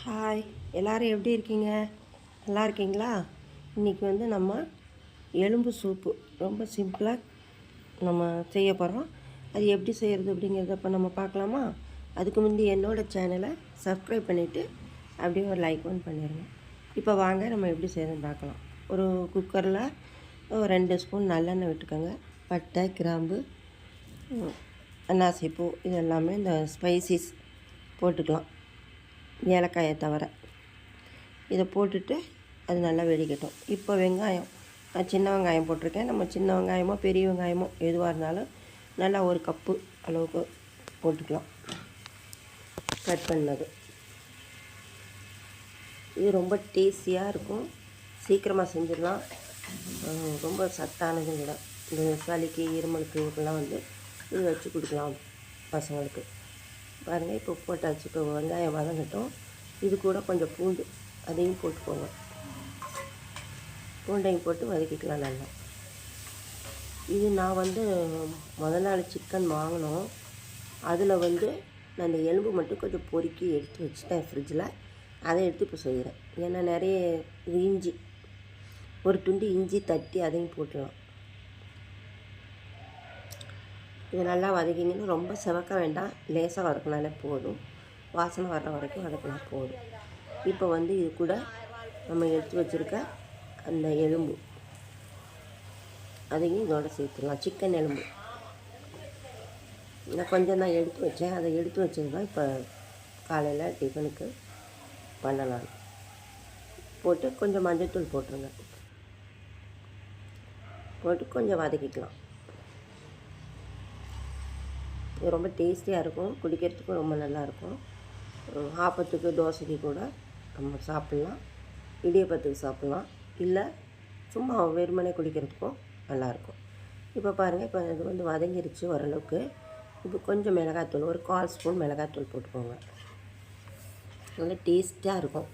Hi, எல்லோரும் எப்படி இருக்கீங்க? நல்லா இருக்கீங்களா? இன்றைக்கி வந்து நம்ம எலும்பு சூப்பு ரொம்ப சிம்பிளாக நம்ம செய்ய போகிறோம். அது எப்படி செய்கிறது அப்படிங்கிறத இப்போ நம்ம பார்க்கலாமா? அதுக்கு முந்தி என்னோடய சேனலை சப்ஸ்கிரைப் பண்ணிவிட்டு அப்படியே ஒரு லைக் ஒன்று பண்ணிடுங்க. இப்போ வாங்க நம்ம எப்படி செய்கிறதுன்னு பார்க்கலாம். ஒரு குக்கரில் ஒரு 2 ஸ்பூன் நல்லெண்ணெய் விட்டுக்கோங்க. பட்டை, கிராம்பு, அன்னாசிப்பூ இது எல்லாமே இந்த ஸ்பைசிஸ் போட்டுக்கலாம், ஏலக்காயை தவிர. இதை போட்டுட்டு அது நல்லா வெடிக்கட்டும். இப்போ வெங்காயம், நான் சின்ன வெங்காயம் போட்டிருக்கேன். நம்ம சின்ன வெங்காயமோ பெரிய வெங்காயமோ எதுவாக இருந்தாலும் நல்லா ஒரு கப்பு அளவுக்கு போட்டுக்கலாம், கட் பண்ணது. இது ரொம்ப டேஸ்டியாக இருக்கும், சீக்கிரமாக செஞ்சிடலாம், ரொம்ப சத்தானதும் கூட. இந்த சளிக்கு, இருமலுக்கு இதுக்கெல்லாம் வந்து இது வச்சு கொடுக்கலாம் பசங்களுக்கு. பாருங்கள், இப்போ போட்டாச்சு. இப்போ வெங்காயம் வதங்கட்டும். இது கூட கொஞ்சம் பூண்டு, அதையும் போட்டுக்கோங்க. பூண்டையும் போட்டு வதக்கிக்கலாம் நல்லா. இது நான் வந்து முதல் நாள் சிக்கன் வாங்கினோம். அதில் வந்து நான் இந்த எலும்பு மட்டும் கொஞ்சம் பொறுக்கி எடுத்து வச்சுட்டேன் ஃப்ரிட்ஜில். அதை எடுத்து இப்போ செய்கிறேன். ஏன்னா நிறைய இது இஞ்சி, ஒரு துண்டு இஞ்சி தட்டி அதையும் போட்டுடலாம். இது நல்லா வதக்கிங்கன்னா ரொம்ப செவக்க வேண்டாம், லேசாக வதக்கினாலே போதும். வாசனை வர்ற வரைக்கும் வதக்கினா போதும். இப்போ வந்து இது கூட நம்ம எடுத்து வச்சுருக்க அந்த எலும்பு அதையும் இதோடு சேர்த்துக்கலாம். சிக்கன் எலும்பு நான் கொஞ்சம் தான் எடுத்து வச்சேன். அதை எடுத்து வச்சது தான் இப்போ காலையில் டிஃபனுக்கு பண்ணலாம். போட்டு கொஞ்சம் மஞ்சள்தூள் போட்டுருங்க. போட்டு கொஞ்சம் வதக்கிக்கலாம். இது ரொம்ப டேஸ்டியாக இருக்கும், குடிக்கிறதுக்கும் ரொம்ப நல்லாயிருக்கும். ஆப்பத்துக்கு, தோசைக்கு கூட நம்ம சாப்பிட்லாம், இடியப்பத்துக்கு சாப்பிட்லாம், இல்லை சும்மா வெறுமனே குடிக்கிறதுக்கும் நல்லாயிருக்கும். இப்போ பாருங்கள், இப்போ இது வந்து வதங்கிருச்சு ஓரளவுக்கு. இப்போ கொஞ்சம் மிளகாத்தூள், ஒரு 1/4 ஸ்பூன் மிளகாத்தூள் போட்டுக்கோங்க. நல்லா டேஸ்ட்டாக இருக்கும்.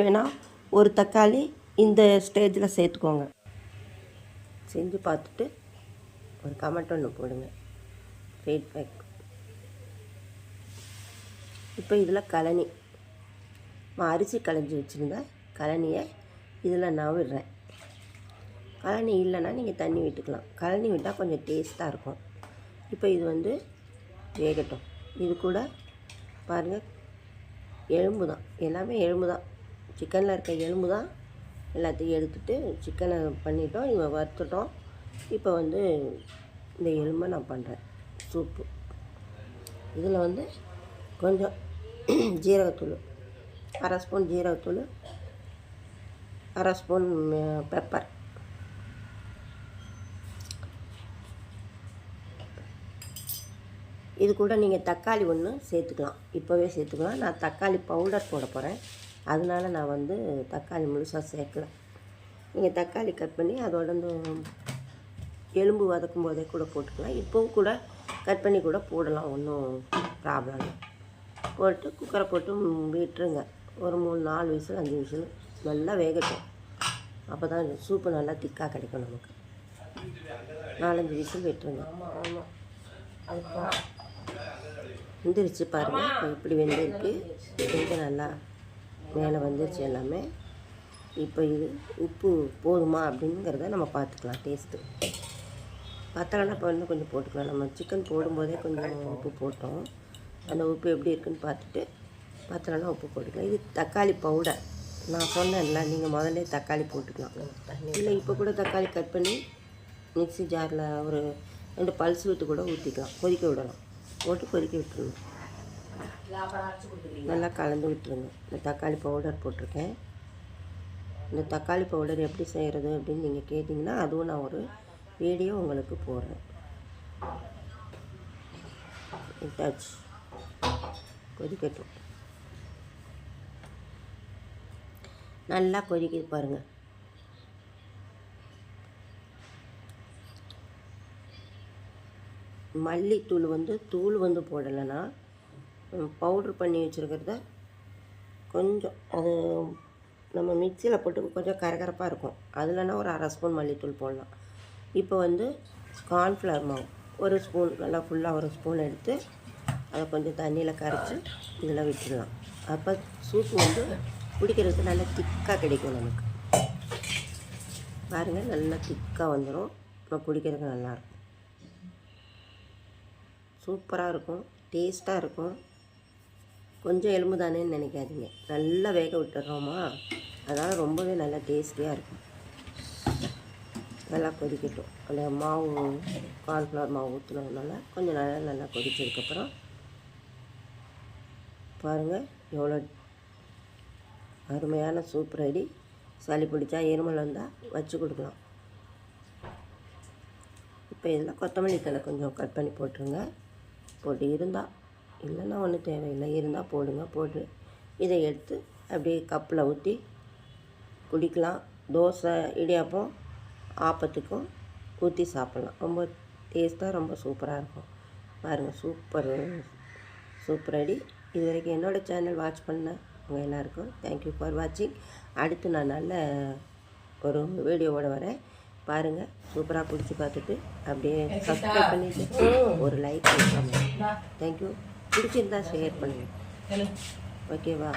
வேணால் ஒரு தக்காளி இந்த ஸ்டேஜில் சேர்த்துக்கோங்க. செஞ்சு பார்த்துட்டு ஒரு கமெண்ட் ஒன்று போடுங்க, ஃபீட்பேக். இப்போ இதில் கழனி, அரிசி களைஞ்சி வச்சுருந்த கழனியை இதில் நான் விடுறேன். கழனி இல்லைன்னா நீங்கள் தண்ணி விட்டுக்கலாம். கழனி விட்டால் கொஞ்சம் டேஸ்ட்டாக இருக்கும். இப்போ இது வந்து வேகட்டும். இது கூட பாருங்கள், எலும்பு தான், எல்லாமே எலும்பு தான், சிக்கனில் இருக்க எலும்பு தான். எல்லாத்தையும் எடுத்துகிட்டு சிக்கனை பண்ணிட்டோம், இதை வறுத்துட்டோம். இப்போ வந்து இந்த எலும்பை நான் பண்ணுறேன் சூப்பு. இதில் வந்து கொஞ்சம் ஜீரகத்தூள், 1/2 ஸ்பூன் ஜீரகத்தூள், 1/2 ஸ்பூன் பெப்பர், இது கூட நீங்கள் தக்காளி ஒன்று சேர்த்துக்கலாம், இப்போவே சேர்த்துக்கலாம். நான் தக்காளி பவுடர் போட போகிறேன், அதனால நான் வந்து தக்காளி முழுசாக சேர்க்கல. நீங்கள் தக்காளி கட் பண்ணி அதோட இந்த எலும்பு வதக்கும் போதே கூட போட்டுக்கலாம். இப்போவும் கூட கட் பண்ணி கூட போடலாம், ஒன்றும் ப்ராப்ளம் இல்லை. போட்டு குக்கரை போட்டு விட்டுருங்க. ஒரு 3-4 விசில் 5 விசில் நல்லா வேகட்டும். அப்போ தான் சூப்பு நல்லா திக்காக கிடைக்கும் நமக்கு. 4-5 விசில் விட்டுருங்க. ஆமாம், வெந்துருச்சு பாருங்கள். இப்போ இப்படி வெந்திருக்கு, வெந்து நல்லா மேலே வந்துருச்சு எல்லாமே. இப்போ இது உப்பு போதுமா அப்படிங்கிறத நம்ம பார்த்துக்கலாம். டேஸ்ட்டு பத்தலைன்னா இப்போ வந்து கொஞ்சம் போட்டுக்கலாம். நம்ம சிக்கன் போடும்போதே கொஞ்சம் உப்பு போட்டோம், அந்த உப்பு எப்படி இருக்குதுன்னு பார்த்துட்டு பத்தலைன்னா உப்பு போட்டுக்கலாம். இது தக்காளி பவுடர், நான் சொன்னேன்ல, நீங்கள் முதல்ல தக்காளி போட்டுக்கலாம். இல்லை இப்போ கூட தக்காளி கட் பண்ணி மிக்ஸி ஜாரில் ஒரு 2 பல்ஸ் விட்டு கூட ஊற்றிக்கலாம், கொதிக்க விடலாம். போட்டு கொதிக்க விட்டுருங்க, நல்லா கலந்து விட்டுருங்க. இந்த தக்காளி பவுடர் போட்டிருக்கேன். இந்த தக்காளி பவுடர் எப்படி செய்கிறது அப்படின்னு நீங்கள் கேட்டிங்கன்னா அதுவும் நான் ஒரு வீடியோ உங்களுக்கு போடுறேன். டச் கொதிக்கட்டும், நல்லா கொதிக்குது பாருங்கள். மல்லித்தூள் வந்து தூள் வந்து போடலைன்னா பவுட்ரு பண்ணி வச்சுருக்கிறத கொஞ்சம், அது நம்ம மிக்சியில் போட்டு கொஞ்சம் கரகரப்பாக இருக்கும், அதுலன்னா ஒரு 1/2 ஸ்பூன் மல்லித்தூள் போடலாம். இப்போ வந்து கார்ன்ஃப்ளவர் மாவு 1 ஸ்பூன், நல்லா ஃபுல்லாக 1 ஸ்பூன் எடுத்து அதை கொஞ்சம் தண்ணியில் கரைச்சி இதில் விட்டுடலாம். அப்போ சூப்பு வந்து குடிக்கிறதுக்கு நல்லா திக்காக கிடைக்கும் நமக்கு. பாருங்கள், நல்லா திக்காக வந்துடும். நம்ம குடிக்கிறதுக்கு நல்லாயிருக்கும், சூப்பராக இருக்கும், டேஸ்ட்டாக இருக்கும். கொஞ்சம் எலும்பு தானேன்னு நினைக்காதீங்க, நல்லா வேக விட்டுறோமா, அதனால் ரொம்பவே நல்லா டேஸ்டியாக இருக்கும். நல்லா கொதிக்கட்டும். அந்த மாவு கார்ன்ஃப்ளவர் மாவு ஊற்றுனதுனால கொஞ்சம் நல்லா கொதிச்சதுக்கப்புறம் பாருங்கள் எவ்வளோ அருமையான சூப் ரெடி. சளி பிடிச்சா, இருமல் வந்தால் வச்சு கொடுக்கலாம். இப்போ இதில் கொத்தமல்லி தழை கொஞ்சம் கட் பண்ணி போட்டுருங்க. போட்டு இருந்தால், இல்லைன்னா ஒன்றும் தேவையில்லை, இருந்தால் போடுங்க. போட்டு இதை எடுத்து அப்படியே கப்பில் ஊற்றி குடிக்கலாம். தோசை, இடியாப்பம், ஆப்பத்துக்கும் ஊற்றி சாப்பிட்லாம். ரொம்ப டேஸ்ட்டாக ரொம்ப சூப்பராக இருக்கும். பாருங்கள், சூப்பர் ரெடி. இது வரைக்கும் என்னோடய சேனல் வாட்ச் பண்ண உங்கள் எல்லாருக்கும் தேங்க்யூ ஃபார் வாட்சிங். அடுத்து நான் நல்ல ஒரு வீடியோவோட வரேன். பாருங்கள், சூப்பராக குடிச்சு பார்த்துட்டு அப்படியே சப்ஸ்கிரைப் பண்ணிவிட்டு ஒரு லைக் பண்ணுங்கள். தேங்க்யூ. பிடிச்சிருந்தா ஷேர் பண்ணுங்கள். ஓகேவா?